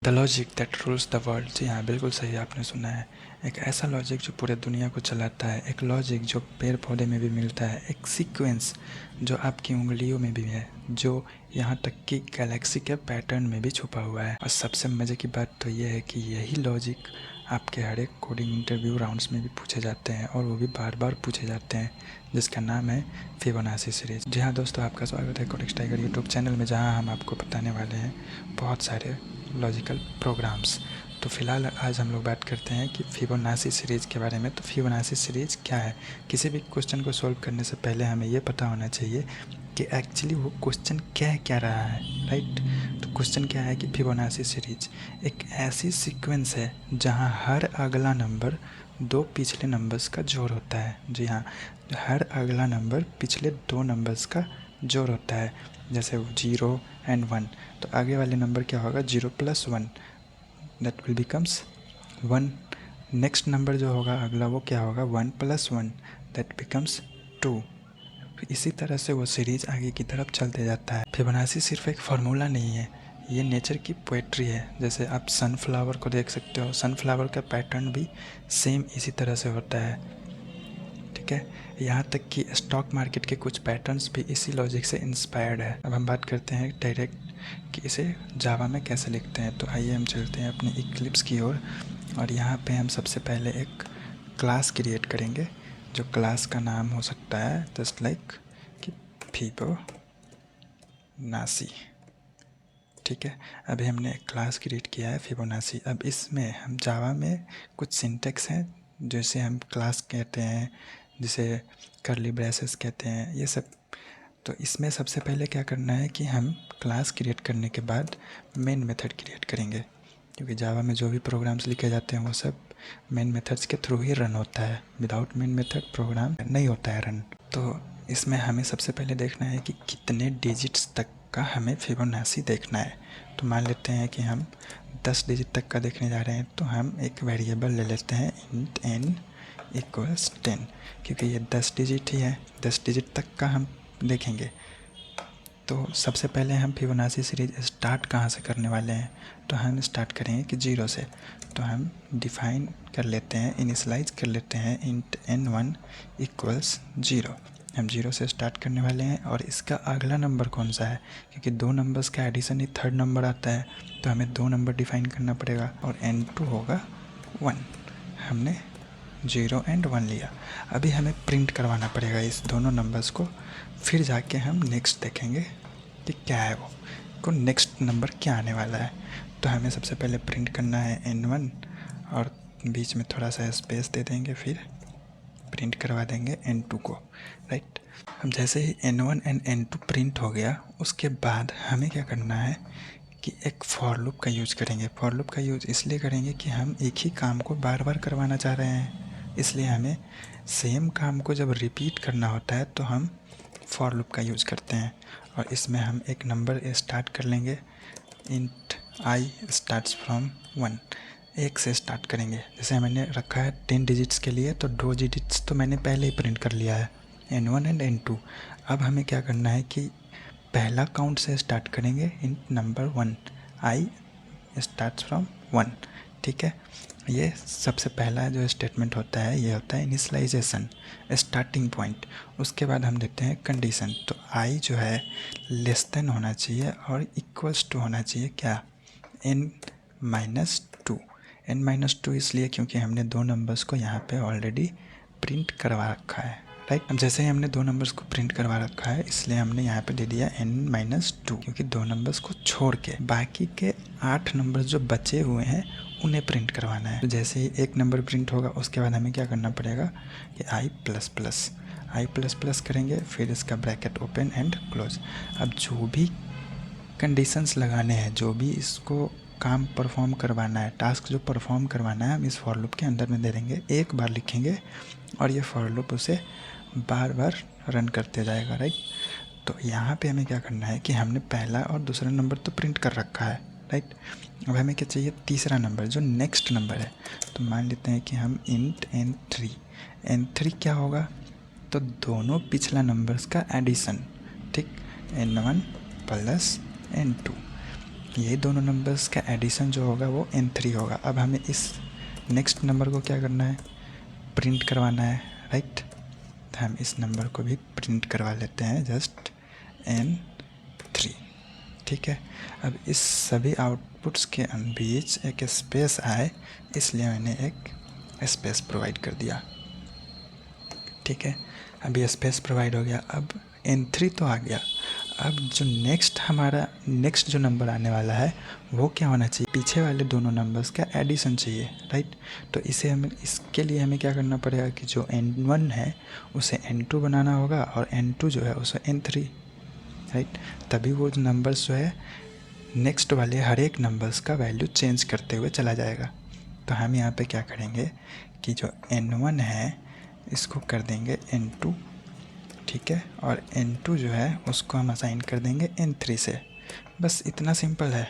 The logic that rules the world. जी हाँ, बिल्कुल सही आपने सुना है। एक ऐसा लॉजिक जो पूरे दुनिया को चलाता है, एक लॉजिक जो पेड़ पौधे में भी मिलता है, एक सीक्वेंस जो आपकी उंगलियों में भी है, जो यहाँ तक कि गैलेक्सी के पैटर्न में भी छुपा हुआ है। और सबसे मज़े की बात तो ये है कि यही लॉजिक आपके हर एक कोडिंग इंटरव्यू राउंड्स में भी पूछे जाते हैं, और वो भी बार बार पूछे जाते हैं, जिसका नाम है फिबोनाची सीरीज। जी हाँ दोस्तों, आपका स्वागत है कोडेक्स टाइगर यूट्यूब चैनल में, जहाँ हम आपको बताने वाले हैं बहुत सारे लॉजिकल प्रोग्राम्स। तो फ़िलहाल आज हम लोग बात करते हैं कि फिबोनाची सीरीज़ के बारे में। तो फिबोनाची सीरीज़ क्या है? किसी भी क्वेश्चन को सॉल्व करने से पहले हमें ये पता होना चाहिए कि एक्चुअली वो क्वेश्चन कह क्या रहा है, राइट। तो क्वेश्चन क्या है कि फिबोनाची सीरीज एक ऐसी सीक्वेंस है जहाँ हर अगला नंबर दो पिछले नंबर्स का जोड़ होता है। जी हाँ, हर अगला नंबर पिछले दो नंबर्स का जोड़ होता है। जैसे 0 एंड 1, तो आगे वाले नंबर क्या होगा? 0 + 1, that will becomes 1। Next number जो होगा अगला, वो क्या होगा? 1 + 1, दैट बिकम्स 2। इसी तरह से वो सीरीज आगे की तरफ चलते जाता है। फिबोनाची सिर्फ एक फार्मूला नहीं है, ये नेचर की पोएट्री है। जैसे आप सनफ्लावर को देख सकते हो, सनफ्लावर का पैटर्न भी सेम इसी तरह से होता है, ठीक है। यहाँ तक कि स्टॉक मार्केट के कुछ पैटर्न्स भी इसी लॉजिक से इंस्पायर्ड है। अब हम बात करते हैं डायरेक्ट कि इसे जावा में कैसे लिखते हैं। तो आइए हम चलते हैं अपने इक्लिप्स की ओर, और यहाँ पे हम सबसे पहले एक क्लास क्रिएट करेंगे, जो क्लास का नाम हो सकता है जस्ट लाइक कि फिबोनाची, ठीक है। अभी हमने एक क्लास क्रिएट किया है फिबोनाची। अब इसमें हम जावा में कुछ सिंटेक्स हैं जैसे हम क्लास कहते हैं, जिसे करली ब्रेसेस कहते हैं, ये सब। तो इसमें सबसे पहले क्या करना है कि हम क्लास क्रिएट करने के बाद मेन मेथड क्रिएट करेंगे, क्योंकि जावा में जो भी प्रोग्राम्स लिखे जाते हैं वो सब मेन मेथड्स के थ्रू ही रन होता है। विदाउट मेन मेथड प्रोग्राम नहीं होता है रन। तो इसमें हमें सबसे पहले देखना है कि कितने डिजिट्स तक का हमें फिबोनाची देखना है। तो मान लेते हैं कि हम 10 डिजिट तक का देखने जा रहे हैं, तो हम एक वेरिएबल ले लेते हैं इंट n = 10, क्योंकि ये 10 डिजिट ही है, 10 डिजिट तक का हम देखेंगे। तो सबसे पहले हम फिबोनाची सीरीज स्टार्ट कहाँ से करने वाले हैं? तो हम स्टार्ट करेंगे कि 0 से। तो हम डिफाइन कर लेते हैं, इनिशलाइज कर लेते हैं इंट n1 = 0। हम 0 से स्टार्ट करने वाले हैं, और इसका अगला नंबर कौन सा है? क्योंकि दो नंबर्स का एडिशन ही थर्ड नंबर आता है, तो हमें दो नंबर डिफाइन करना पड़ेगा, और n2 होगा 1। हमने 0 एंड 1 लिया। अभी हमें प्रिंट करवाना पड़ेगा इस दोनों नंबर्स को, फिर जाके हम नेक्स्ट देखेंगे कि क्या है वो, को नेक्स्ट नंबर क्या आने वाला है। तो हमें सबसे पहले प्रिंट करना है n1, और बीच में थोड़ा सा स्पेस दे देंगे, फिर प्रिंट करवा देंगे n2 को, राइट। अब जैसे ही n1 एंड n2 प्रिंट हो गया, उसके बाद हमें क्या करना है कि एक फॉर लूप का यूज़ करेंगे। फॉर लूप का यूज़ इसलिए करेंगे कि हम एक ही काम को बार बार करवाना चाह रहे हैं, इसलिए हमें सेम काम को जब रिपीट करना होता है तो हम फॉर लूप का यूज़ करते हैं। और इसमें हम एक नंबर स्टार्ट कर लेंगे, इंट i स्टार्ट्स फ्रॉम 1, एक से स्टार्ट करेंगे। जैसे मैंने रखा है 10 डिजिट्स के लिए, तो 2 डिजिट्स तो मैंने पहले ही प्रिंट कर लिया है, n1 एंड n2। अब हमें क्या करना है कि पहला काउंट से स्टार्ट करेंगे, int number 1, i starts from 1, ठीक है। ये सबसे पहला जो स्टेटमेंट होता है, ये होता है इनिशलाइजेशन, स्टार्टिंग पॉइंट। उसके बाद हम देते हैं कंडीशन। तो i जो है लेस देन होना चाहिए और इक्वल्स टू होना चाहिए क्या? n-2। n-2 इसलिए क्योंकि हमने दो नंबर्स को यहाँ पे ऑलरेडी प्रिंट करवा रखा है, राइट। अब जैसे ही हमने दो नंबर्स को प्रिंट करवा रखा है, इसलिए हमने यहाँ पे दे दिया n-2, क्योंकि दो नंबर्स को छोड़ के बाकी के 8 नंबर जो बचे हुए हैं उन्हें प्रिंट करवाना है। तो जैसे ही एक नंबर प्रिंट होगा, उसके बाद हमें क्या करना पड़ेगा कि i++ करेंगे, फिर इसका ब्रैकेट ओपन एंड क्लोज। अब जो भी कंडीशंस लगाने हैं, जो भी इसको काम परफॉर्म करवाना है, टास्क जो परफॉर्म करवाना है, हम इस फॉर लूप के अंदर में दे देंगे, एक बार लिखेंगे और ये फॉर लूप उसे बार बार रन करते जाएगा, राइट। तो यहाँ पे हमें क्या करना है कि हमने पहला और दूसरा नंबर तो प्रिंट कर रखा है, राइट। अब हमें क्या चाहिए? तीसरा नंबर, जो नेक्स्ट नंबर है। तो मान लेते हैं कि हम इंट n3 क्या होगा? तो दोनों पिछला नंबर्स का एडिशन, ठीक, n1 + n2। ये दोनों नंबर्स का एडिशन जो होगा वो n3 होगा। अब हमें इस नेक्स्ट नंबर को क्या करना है, प्रिंट करवाना है, राइट। तो हम इस नंबर को भी प्रिंट करवा लेते हैं, जस्ट n3, ठीक है। अब इस सभी आउटपुट्स के बीच एक स्पेस आए, इसलिए मैंने एक स्पेस प्रोवाइड कर दिया, ठीक है। अब ये स्पेस प्रोवाइड हो गया। अब n3 तो आ गया। अब जो नेक्स्ट जो नंबर आने वाला है वो क्या होना चाहिए, पीछे वाले दोनों नंबर्स का एडिशन चाहिए, राइट। तो इसके लिए हमें क्या करना पड़ेगा कि जो n1 है उसे n2 बनाना होगा और n2 जो है उसे n3, राइट। तभी वो नंबर्स जो है नेक्स्ट वाले हर एक नंबर्स का वैल्यू चेंज करते हुए चला जाएगा। तो हम यहाँ पे क्या करेंगे कि जो n1 है इसको कर देंगे n2, ठीक है, और n2 जो है उसको हम असाइन कर देंगे n3 से। बस इतना सिंपल है,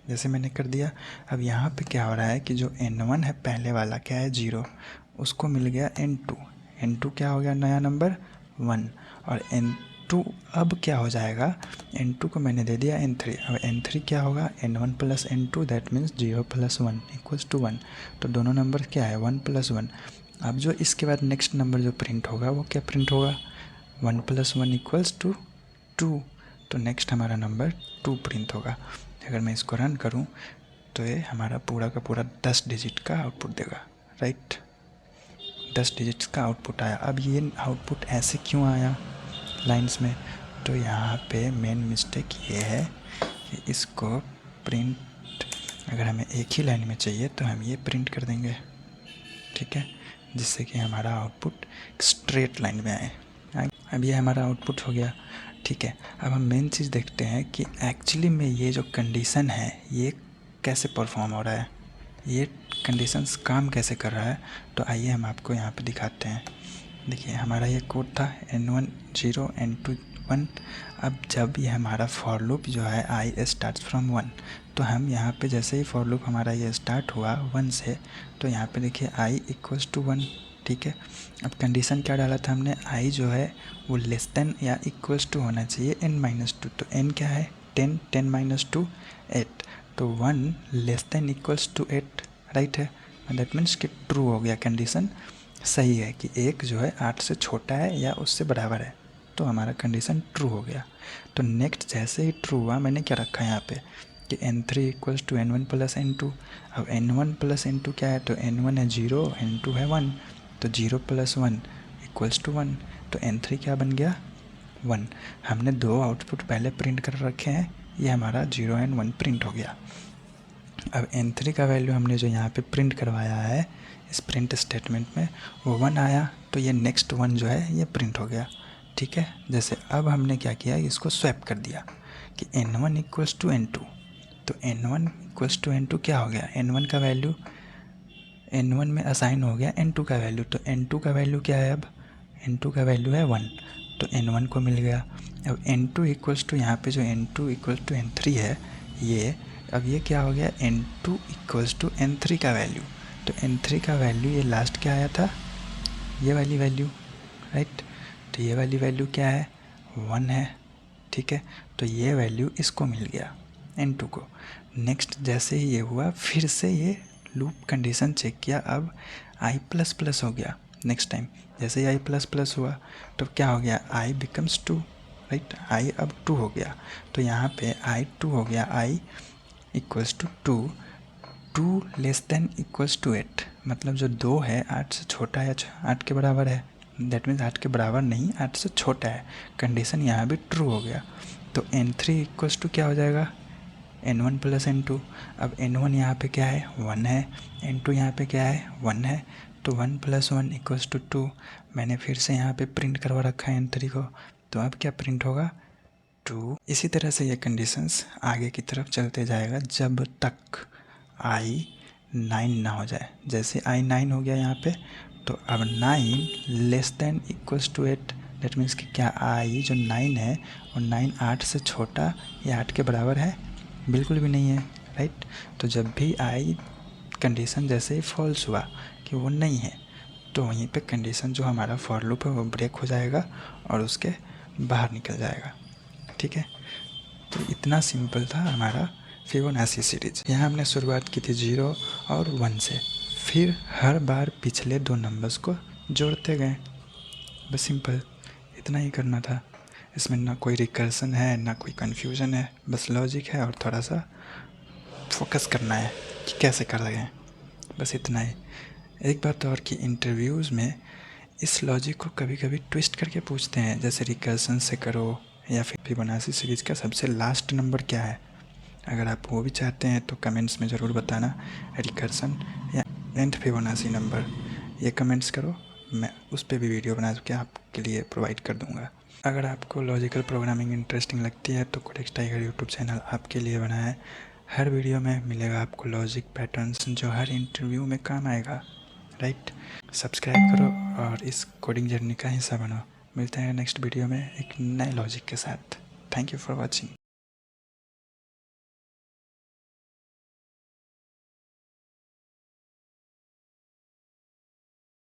जैसे मैंने कर दिया। अब यहाँ पे क्या हो रहा है कि जो n1 है पहले वाला क्या है 0, उसको मिल गया n2, n2 क्या हो गया नया नंबर 1, और n2 अब क्या हो जाएगा, n2 को मैंने दे दिया n3। अब n3 क्या होगा, n1 plus n2, that means 0 plus 1 equals to 1। तो दोनों नंबर क्या है 1 प्लस 1। अब जो इसके बाद नेक्स्ट नंबर जो प्रिंट होगा वो क्या प्रिंट होगा, 1 प्लस 1 इक्वल्स टू 2। तो नेक्स्ट हमारा नंबर 2 प्रिंट होगा। अगर मैं इसको रन करूं तो ये हमारा पूरा का पूरा 10 डिजिट का आउटपुट देगा, राइट। 10 डिजिट्स का आउटपुट आया। अब ये आउटपुट ऐसे क्यों आया लाइंस में, तो यहाँ पे मेन मिस्टेक ये है कि इसको प्रिंट, अगर हमें एक ही लाइन में चाहिए तो हम ये प्रिंट कर देंगे, ठीक है, जिससे कि हमारा आउटपुट स्ट्रेट लाइन में आए। अब ये हमारा आउटपुट हो गया, ठीक है। अब हम मेन चीज़ देखते हैं कि एक्चुअली में ये जो कंडीशन है ये कैसे परफॉर्म हो रहा है, ये कंडीशंस काम कैसे कर रहा है। तो आइए हम आपको यहाँ पे दिखाते हैं। देखिए हमारा ये कोड था n1 0 n2 1। अब जब ये हमारा फॉर लूप जो है i स्टार्ट फ्रॉम 1, तो हम यहाँ पे जैसे ही फॉर लूप हमारा ये स्टार्ट हुआ 1 से, तो यहाँ पे देखिए i इक्वल्स टू 1, ठीक है। अब कंडीशन क्या डाला था हमने, i जो है वो लेस देन या इक्वल्स टू होना चाहिए n-2। तो n क्या है 10, 10 माइनस 2 8, तो 1 less than equals to 8, right है। दैट मीन्स कि ट्रू हो गया, कंडीशन सही है कि एक जो है 8 से छोटा है या उससे बराबर है, तो हमारा कंडीशन ट्रू हो गया। तो नेक्स्ट जैसे ही ट्रू हुआ मैंने क्या रखा है यहाँ पे कि n3 equals to n1 plus n2। अब n1 प्लस n2 क्या है, तो n1 है 0, n2 है 1, तो 0 प्लस 1 इक्वल्स टू 1। तो n3 क्या बन गया 1। हमने दो आउटपुट पहले प्रिंट कर रखे हैं, ये हमारा 0 एंड 1 प्रिंट हो गया। अब n3 का वैल्यू हमने जो यहाँ पे प्रिंट करवाया है इस प्रिंट स्टेटमेंट में वो 1 आया, तो ये नेक्स्ट 1 जो है ये प्रिंट हो गया, ठीक है। जैसे अब हमने क्या किया, इसको स्वैप कर दिया कि n1 इक्वल्स टू n2। तो n1 इक्वल्स टू n2 क्या हो गया, n1 का वैल्यू n1 में असाइन हो गया n2 का वैल्यू। तो n2 का वैल्यू क्या है, अब n2 का वैल्यू है 1, तो n1 को मिल गया। अब n2 इक्वल्स टू यहाँ पे जो n2 इक्वल्स टू n3 है ये, अब ये क्या हो गया n2 इक्वल्स टू n3 का वैल्यू। तो n3 का वैल्यू ये लास्ट क्या आया था, ये वाली वैल्यू, राइट। तो ये वाली वैल्यू क्या है 1 है, ठीक है। तो ये वैल्यू इसको मिल गया n2 को। नेक्स्ट जैसे ही ये हुआ फिर से ये लूप कंडीशन चेक किया, अब i प्लस प्लस हो गया। नेक्स्ट टाइम जैसे ही i प्लस प्लस हुआ तो क्या हो गया i बिकम्स 2, राइट। i अब 2 हो गया, तो यहाँ पे i 2 हो गया, i equals to 2 less than equals to 8। मतलब जो 2 है 8 से छोटा है, 8 के बराबर है, दैट मीन्स 8 के बराबर नहीं 8 से छोटा है। कंडीशन यहाँ भी ट्रू हो गया। तो n3 इक्वल्स टू क्या हो जाएगा n1 प्लस n2। अब n1 यहाँ पे क्या है 1 है, n2 यहाँ पे क्या है 1 है, तो 1 प्लस 1 इक्वल्स टू 2। मैंने फिर से यहाँ पे प्रिंट करवा रखा है n3 को, तो अब क्या प्रिंट होगा 2। इसी तरह से ये कंडीशंस आगे की तरफ चलते जाएगा जब तक i 9 ना हो जाए। जैसे i 9 हो गया यहाँ पे, तो अब 9 less than equals to 8, that means कि क्या i जो 9 है और 9 8 से छोटा या 8 के बराबर है, बिल्कुल भी नहीं है, राइट। तो जब भी i कंडीशन जैसे ही फॉल्स हुआ कि वो नहीं है, तो वहीं पे कंडीशन जो हमारा फॉर लूप है वो ब्रेक हो जाएगा और उसके बाहर निकल जाएगा, ठीक है। तो इतना सिंपल था हमारा फिबोनाची सीरीज। यहाँ हमने शुरुआत की थी 0 और 1 से, फिर हर बार पिछले 2 नंबर्स को जोड़ते गए। बस सिंपल इतना ही करना था। इसमें ना कोई रिकर्सन है ना कोई कन्फ्यूज़न है, बस लॉजिक है और थोड़ा सा फोकस करना है कि कैसे कर रहे हैं, बस इतना ही। एक बात और कि इंटरव्यूज़ में इस लॉजिक को कभी कभी ट्विस्ट करके पूछते हैं, जैसे रिकर्सन से करो या फिर फिबोनाची सीरीज़ का सबसे लास्ट नंबर क्या है। अगर आप वो भी चाहते हैं तो कमेंट्स में ज़रूर बताना, रिकर्सन या एंड फिबोनाची नंबर, ये कमेंट्स करो, मैं उस पर भी वीडियो बना के आपके लिए प्रोवाइड कर दूँगा। अगर आपको लॉजिकल प्रोग्रामिंग इंटरेस्टिंग लगती है तो कोडेक्स टाइगर यूट्यूब चैनल आपके लिए बना है। हर वीडियो में मिलेगा आपको लॉजिक पैटर्न्स जो हर इंटरव्यू में काम आएगा, राइट। सब्सक्राइब करो और इस कोडिंग जर्नी का हिस्सा बनो। मिलते हैं नेक्स्ट वीडियो में एक नए लॉजिक के साथ। Thank you for watching.